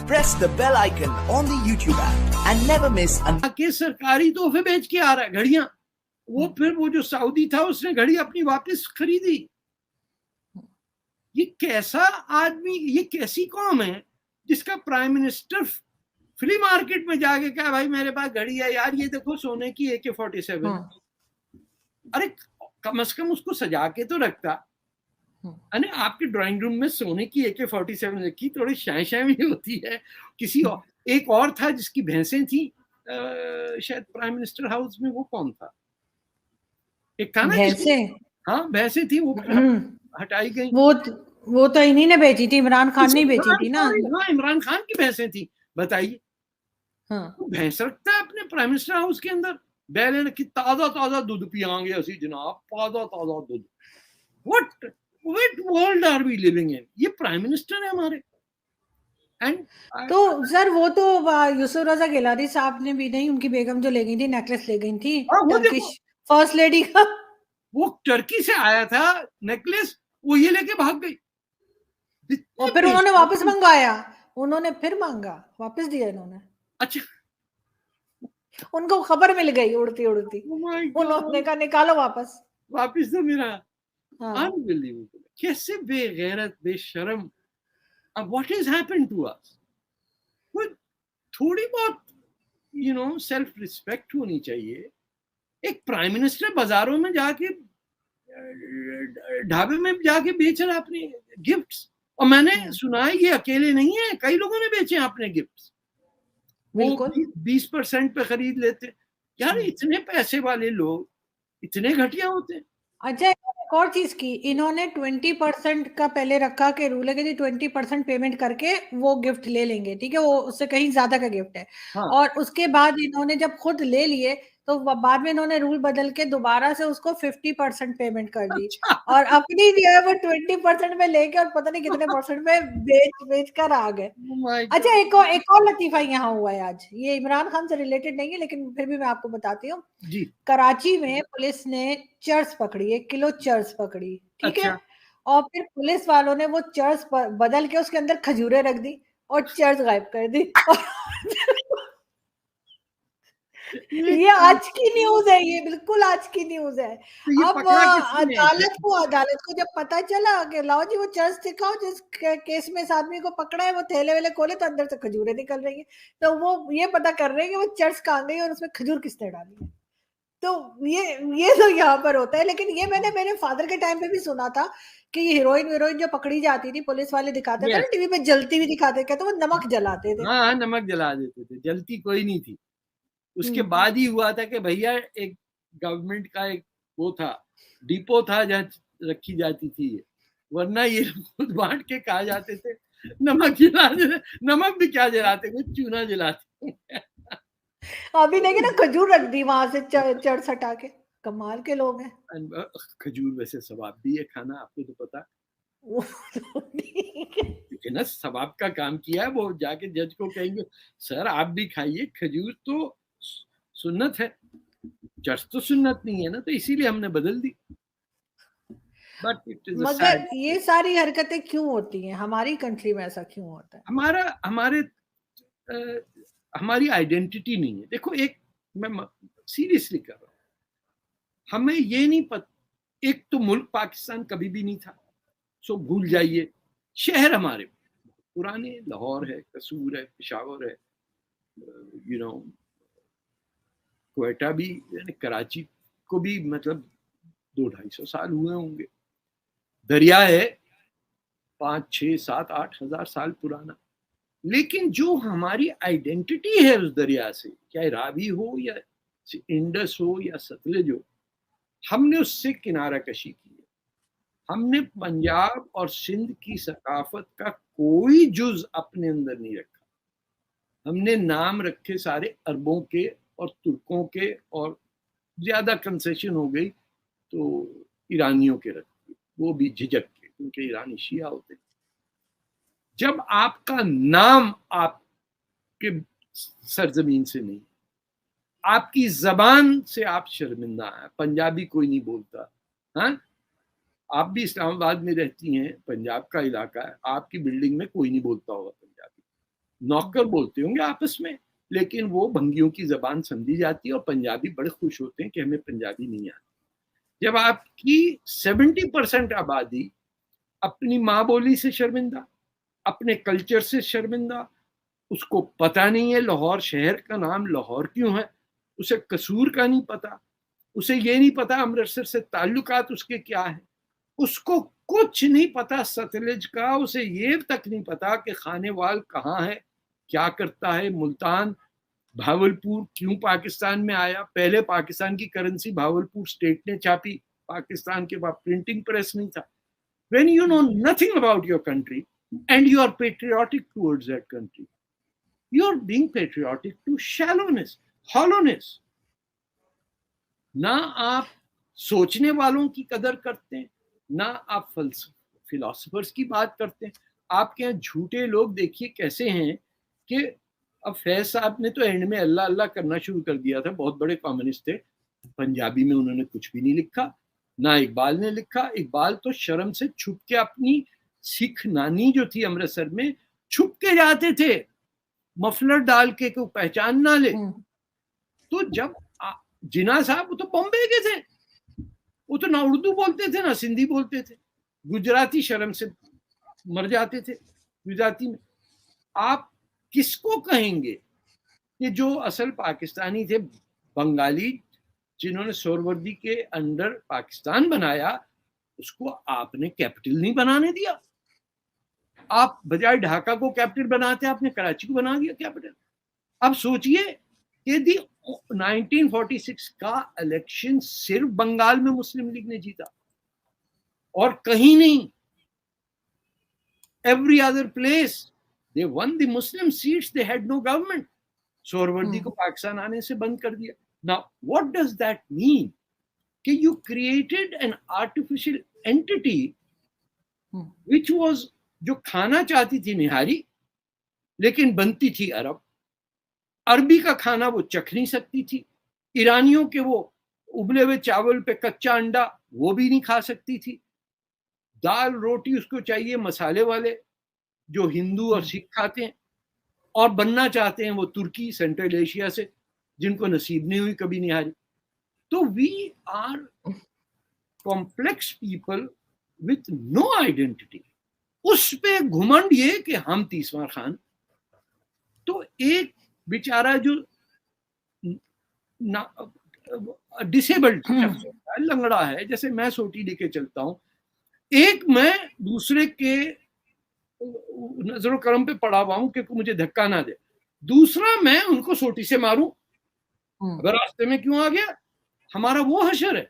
press the bell icon on the YouTube app and never miss an के सरकारी तोहफे बेच के आ रहा है घड़ियां, वो फिर वो जो सऊदी था उसने घड़ी अपनी वापस खरीदी। ये कैसा आदमी, ये कैसी कौम है जिसका प्राइम मिनिस्टर फ्री मार्केट में जाके कहा भाई मेरे पास घड़ी है यार, ये देखो सोने की AK-47। अरे कम से कम उसको सजा के तो रखता। अरे आपके ड्राइंग रूम में सोने की AK-47 रखी, थोड़ी शाय शाय भी होती है। किसी और, एक और था जिसकी भैंसें थी शायद प्राइम मिनिस्टर हाउस में, वो कौन था? एक था ना भैंसें, हाँ भैंसें थी, वो हटाई गई। वो तो इन्हीं ने बेची थी, इमरान खान ने बेची थी ना। हाँ इमरान खान की भैंसें थी, बताइए। हाँ। तो भैंस रखता है अपने प्राइम मिनिस्टर हाउस के अंदर, बैले रखी, ताजा ताजा दूध पियांगे असी जनाब, ताजा ताजा दूध। What world are we living in? ये प्राइम मिनिस्टर है हमारे। तो सर वो तो यूसुफ रजा गिलानी साहब ने भी नहीं, उनकी बेगम जो ले गई थी, नेकलेस ले गई थी टर्किश फर्स्ट लेडी का, वो टर्की से आया था नेकलेस, वो ये लेके भाग गई और फिर उन्होंने वापस मंगवाया, उन्होंने फिर मांगा, वापस दिया इन्होंने। अच्छा, उनको खबर मिल गई उड़ती उड़ती, उन्होंने कहा निकालो वापस तो मेरा। हाँ। अनबिलीवेबल, कैसे बेगैरत बेशर्म। What is happened to us? थोड़ी बहुत सेल्फ रिस्पेक्ट होनी चाहिए। एक प्राइम मिनिस्टर बाजारों में जाके, ढाबे में जाके बेच रहा अपने गिफ्ट्स, और मैंने सुना है ये अकेले नहीं है, कई लोगों ने बेचे अपने गिफ्ट्स। वो 20% पे खरीद लेते यार। इतने पैसे वाले लोग इतने घटिया होते हैं। अच्छा, एक और चीज की, इन्होंने 20% का पहले रखा के रूल है कि 20% पेमेंट करके वो गिफ्ट ले लेंगे, ठीक है, वो उससे कहीं ज्यादा का गिफ्ट है। हाँ। और उसके बाद इन्होंने जब खुद ले लिए तो बाद में इन्होंने रूल बदल के दोबारा से उसको 50% पेमेंट कर दी। अच्छा। और अपनी जो है वो 20% में लेके और पता नहीं कितने परसेंट में बेच कर आ गए। अच्छा, एक और लतीफा यहाँ हुआ है आज, ये इमरान खान से रिलेटेड नहीं है लेकिन फिर भी मैं आपको बताती हूँ। कराची में पुलिस ने चर्स पकड़ी, 1 किलो चर्स पकड़ी, ठीक है। और फिर पुलिस वालों ने वो चर्स बदल के उसके अंदर खजूरें रख दी और चर्स गायब कर दी। ये आज की न्यूज है, ये बिल्कुल आज की न्यूज है। अब अदालत को जब पता चला कि लाओ जी वो चर्च दिखाओ जिस केस में इस आदमी को पकड़ा है, वो थैले वेले खोले तो अंदर से खजूरें निकल रही है, तो वो ये पता कर रहे हैं कि वो चर्च कहाँ गई और उसमें खजूर किसने डाली है। तो ये तो यहाँ पर होता है। लेकिन ये मैंने मेरे फादर के टाइम पे भी सुना था कि हीरोइन जो पकड़ी जाती थी, पुलिस वाले दिखाते थे ना टीवी पे, जलती हुई दिखाते थे, तो वो नमक जलाते थे। हाँ, नमक जला देते थे, जलती कोई नहीं थी। उसके बाद ही हुआ था कि भैया एक गवर्नमेंट का एक वो था, डिपो था जहाँ रखी जाती थी, वरना ये खुद बांट के कहा जाते थे नमक जला दे। नमक भी क्या जलाते, कुछ चूना जलाते। अभी लेकिन ना खजूर रख दी वहां से चर्च हटा के, कमाल के लोग हैं। खजूर वैसे सवाब भी है खाना, आपको तो पता। लेकिन ना सवाब का काम किया है, वो जाके जज को कहेंगे सर आप भी खाइए, खजूर तो सुन्नत है, चर्च तो सुन्नत नहीं है ना, तो इसीलिए हमने बदल दी। बट इट इज मगर ये सारी हरकतें क्यों होती हैं हमारी कंट्री में, ऐसा क्यों होता है? हमारी आइडेंटिटी नहीं है। देखो, एक मैं सीरियसली कर रहा हूँ, हमें ये नहीं पता, एक तो मुल्क पाकिस्तान कभी भी नहीं था, सो भूल जाइए। शहर हमारे पुराने, लाहौर है, कसूर है, पेशावर है, क्वेटा भी, कराची को भी मतलब 200-250 साल हुए होंगे। दरिया है 5, 6, 7, 8 हजार साल पुराना। लेकिन जो हमारी आइडेंटिटी है उस दरिया से, चाहे रावी हो या इंडस हो या सतलज हो, हमने उससे किनारा कशी की है। हमने पंजाब और सिंध की सकाफत का कोई जुज अपने अंदर नहीं रखा। हमने नाम रखे सारे अरबों के और तुर्कों के, और ज्यादा कंसेशन हो गई तो ईरानियों के रखे, वो भी झिझक के, क्योंकि ईरानी शिया होते। जब आपका नाम आपके सरजमीन से नहीं, आपकी जबान से आप शर्मिंदा हैं। पंजाबी कोई नहीं बोलता। हाँ, आप भी इस्लामाबाद में रहती हैं, पंजाब का इलाका है, आपकी बिल्डिंग में कोई नहीं बोलता होगा पंजाबी। नौकर बोलते होंगे आपस में, लेकिन वो भंगियों की जबान समझी जाती है और पंजाबी बड़े खुश होते हैं कि हमें पंजाबी नहीं आती। जब आपकी 70% आबादी अपनी माँ बोली से शर्मिंदा, अपने कल्चर से शर्मिंदा, उसको पता नहीं है लाहौर शहर का नाम लाहौर क्यों है, उसे कसूर का नहीं पता, उसे ये नहीं पता अमृतसर से ताल्लुकात उसके क्या है, उसको कुछ नहीं पता सतलज का, उसे ये तक नहीं पता कि खानेवाल कहाँ है, क्या करता है, मुल्तान भावलपुर क्यों पाकिस्तान में आया, पहले पाकिस्तान की करेंसी भावलपुर स्टेट ने छापी, पाकिस्तान के बाद प्रिंटिंग प्रेस नहीं था। When you know nothing about your country and you are patriotic towards that country, you are being patriotic to shallowness, hollowness. ना आप सोचने वालों की कदर करते हैं, ना आप फिलोसफर्स की बात करते हैं। आपके यहाँ झूठे लोग देखिए कैसे हैं कि अब फैज साहब ने तो एंड में अल्लाह अल्लाह करना शुरू कर दिया था, बहुत बड़े कम्युनिस्ट थे, पंजाबी में उन्होंने कुछ भी नहीं लिखा, ना इकबाल ने लिखा। इकबाल तो शर्म से छुप के अपनी सिख नानी जो थी अमृतसर में छुप के जाते थे, मफलर डाल के कोई पहचान ना ले। तो जब जिना साहब वो तो बॉम्बे के थे, वो तो ना उर्दू बोलते थे ना सिंधी बोलते थे, गुजराती शर्म से मर जाते थे गुजराती में। आप किसको कहेंगे कि जो असल पाकिस्तानी थे, बंगाली जिन्होंने सोहरावर्दी के अंडर पाकिस्तान बनाया, उसको आपने कैपिटल नहीं बनाने दिया। आप बजाय ढाका को कैपिटल बनाते आपने कराची को बना दिया कैपिटल। अब सोचिए कि 1946 का इलेक्शन सिर्फ बंगाल में मुस्लिम लीग ने जीता और कहीं नहीं। Every other place they won the Muslim seats, they had no government. Suhrawardy को पाकिस्तान आने से बंद कर दिया। Now, what does that mean? कि you created an artificial entity which was, जो खाना चाहती थी निहारी लेकिन बनती थी अरब। अरबी का खाना वो चख नहीं सकती थी, ईरानियों के वो उबले हुए चावल पे कच्चा अंडा वो भी नहीं खा सकती थी, दाल रोटी उसको चाहिए मसाले वाले जो हिंदू और सिख खाते हैं, और बनना चाहते हैं वो तुर्की सेंट्रल एशिया से, जिनको नसीब नहीं हुई कभी निहारी। तो we are complex people with no identity. उस पे घुमंड ये कि हम 30वां खान। तो एक बेचारा जो डिसेबल्ड शख्स होता है, लंगड़ा है, जैसे मैं सोटी लेके चलता हूं, एक मैं दूसरे के नजरों करम पे पड़ा हुआ हूं कि मुझे धक्का ना दे, दूसरा मैं उनको सोटी से मारूं अगर रास्ते में क्यों आ गया। हमारा वो हशर है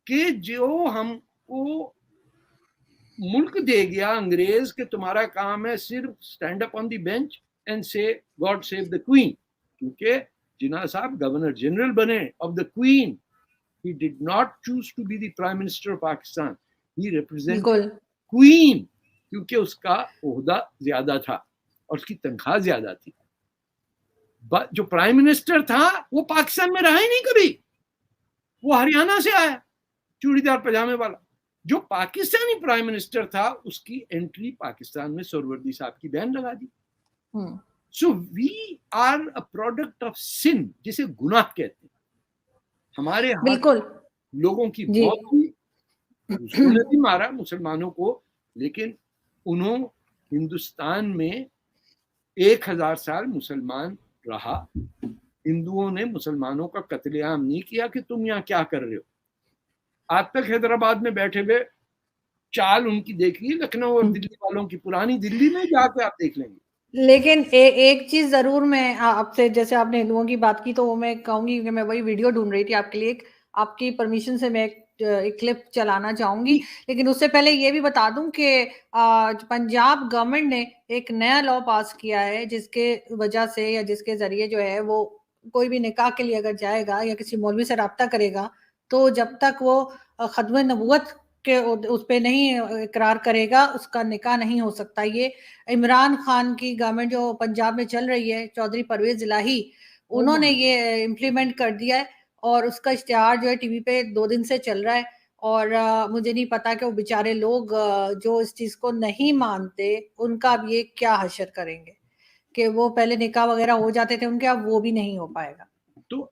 कि जो हमको मुल्क दे गया अंग्रेज के तुम्हारा काम है सिर्फ stand up on the bench and say God save the queen, क्योंकि जिन्ना साहब गवर्नर जनरल बने of the queen. He did not choose to be the prime minister of Pakistan, he represent queen, क्योंकि उसका ओहदा ज्यादा था और उसकी तनख्वाह ज्यादा थी। जो प्राइम मिनिस्टर था वो पाकिस्तान में रहा ही नहीं कभी, वो हरियाणा से आया चूड़ीदार पजामे वाला। जो पाकिस्तानी प्राइम मिनिस्टर था उसकी एंट्री पाकिस्तान में सोहरावर्दी साहब की बहन लगा दी। So we are a product of sin, जिसे गुनाह कहते हैं। हमारे बिल्कुल लोगों की मौत हुई, उसने भी मारा मुसलमानों को, लेकिन उन्होंने हिंदुस्तान में 1000 साल मुसलमान रहा, हिंदुओं ने मुसलमानों का कत्लेआम नहीं किया कि तुम यहाँ क्या कर रहे हो। आज तक हैदराबाद में बैठे हुए चाल उनकी देखिए, लखनऊ और दिल्ली वालों की, पुरानी दिल्ली में जाके आप देख लेंगे। लेकिन एक चीज जरूर मैं आपसे, जैसे आपने हिंदुओं की बात की तो वो मैं कहूंगी कि मैं वही वीडियो ढूंढ रही थी आपके लिए, आपकी परमिशन से मैं एक क्लिप चलाना चाहूंगी। लेकिन उससे पहले ये भी बता दूं कि पंजाब गवर्नमेंट ने एक नया लॉ पास किया है जिसके वजह से या जिसके जरिए जो है वो कोई भी निकाह के लिए अगर जाएगा या किसी मौलवी से रब्ता करेगा तो जब तक वो खत्म नबूवत के उस पे नहीं इकरार करेगा उसका निकाह नहीं हो सकता। ये इमरान खान की गवर्नमेंट जो पंजाब में चल रही है, चौधरी परवेज इलाही, उन्होंने ये इम्प्लीमेंट कर दिया है और उसका इश्तिहार जो है टीवी पे 2 दिन से चल रहा है। और मुझे नहीं पता कि वो बेचारे लोग जो इस चीज को नहीं मानते उनका अब ये क्या हशर करेंगे। कि वो पहले निकाह वगैरह हो जाते थे उनके, अब वो भी नहीं हो पाएगा। तो